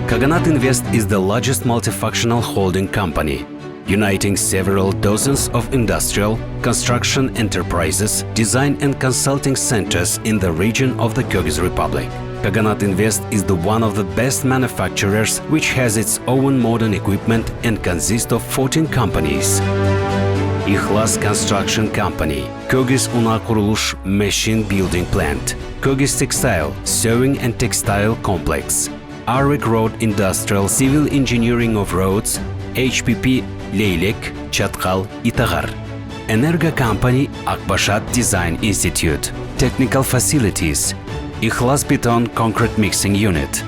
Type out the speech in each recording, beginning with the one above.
Kaganat Invest is the largest multifunctional holding company, uniting several dozens of industrial, construction enterprises, design and consulting centers in the region of the Kyrgyz Republic. Kaganat Invest is one of the best manufacturers which has its own modern equipment and consists of 14 companies. IHLAS Construction Company, Kyrgyz Unaa Kurulush Machine Building Plant, Kyrgyz Textile Sewing and Textile Complex, Arek Road Industrial Civil Engineering of Roads, HPP Leilek, Chatkal, Itagar. Energa Company, Akbashat Design Institute. Technical Facilities, IHLAS BETON Concrete Mixing Unit,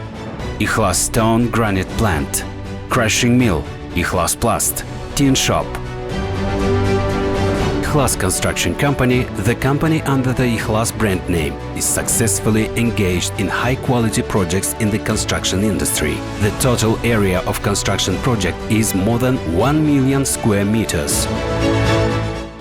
IHLAS Stone Granite Plant, Crushing Mill, IHLAS Plast, Tin Shop. IHLAS Construction Company, the company under the IHLAS brand name, is successfully engaged in high-quality projects in the construction industry. The total area of construction project is more than 1 million square meters.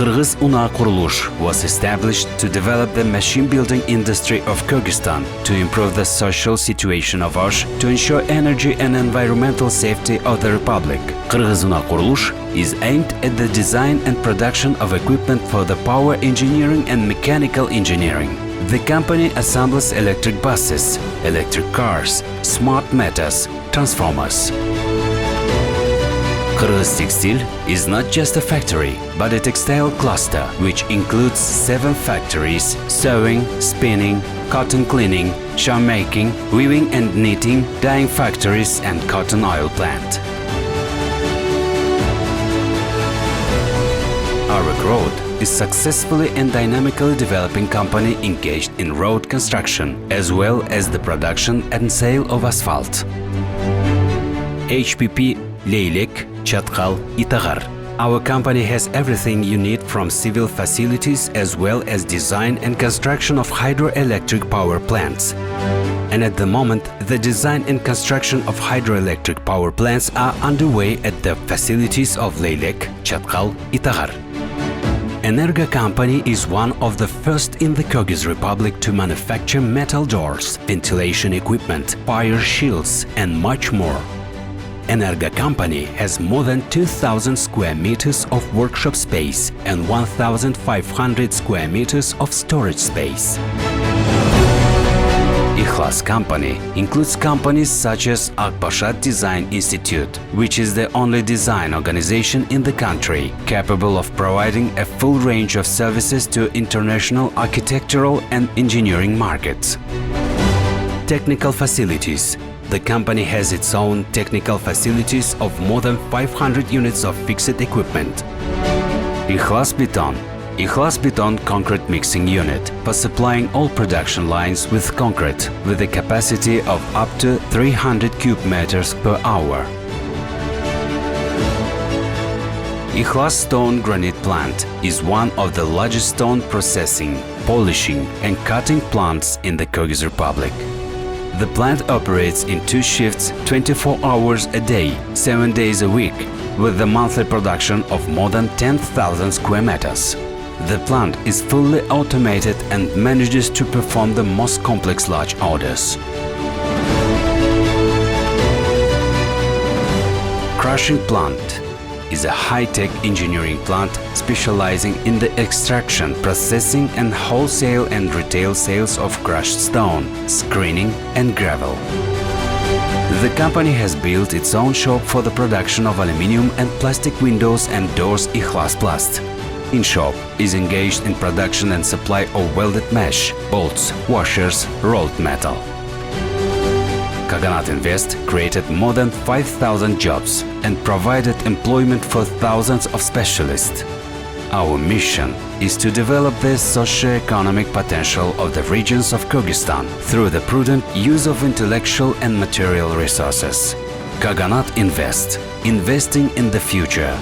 Kyrgyz Unaa Kurulush was established to develop the machine building industry of Kyrgyzstan, to improve the social situation of Osh, to ensure energy and environmental safety of the Republic. Kyrgyz Unaa Kurulush is aimed at the design and production of equipment for the power engineering and mechanical engineering. The company assembles electric buses, electric cars, smart meters, transformers. Kyrgyz Textile is not just a factory, but a textile cluster, which includes 7 factories: sewing, spinning, cotton cleaning, shawl making, weaving and knitting, dyeing factories and cotton oil plant. Arek Road is successfully and dynamically developing company engaged in road construction, as well as the production and sale of asphalt. HPP Leilek, Chatkal, Itagar. Our company has everything you need, from civil facilities as well as design and construction of hydroelectric power plants. And at the moment, the design and construction of hydroelectric power plants are underway at the facilities of Leilek, Chatkal, Itagar. Energa Company is one of the first in the Kyrgyz Republic to manufacture metal doors, ventilation equipment, fire shields and much more. Energa Company has more than 2,000 square meters of workshop space and 1,500 square meters of storage space. IHLAS Company includes companies such as Akbashat Design Institute, which is the only design organization in the country capable of providing a full range of services to international architectural and engineering markets. Technical Facilities. The company has its own technical facilities of more than 500 units of fixed equipment. IHLAS BETON. IHLAS BETON Concrete Mixing Unit for supplying all production lines with concrete with a capacity of up to 300 cube meters per hour. IHLAS Stone Granite Plant is one of the largest stone processing, polishing and cutting plants in the Kyrgyz Republic. The plant operates in 2 shifts, 24 hours a day, 7 days a week, with the monthly production of more than 10,000 square meters. The plant is fully automated and manages to perform the most complex large orders. Crushing Plant is a high-tech engineering plant specializing in the extraction, processing and wholesale and retail sales of crushed stone, screening and gravel. The company has built its own shop for the production of aluminium and plastic windows and doors. IHLAS Plast in-shop is engaged in production and supply of welded mesh, bolts, washers, rolled metal. Kaganat Invest created more than 5,000 jobs and provided employment for thousands of specialists. Our mission is to develop the socio-economic potential of the regions of Kyrgyzstan through the prudent use of intellectual and material resources. Kaganat Invest, investing in the future.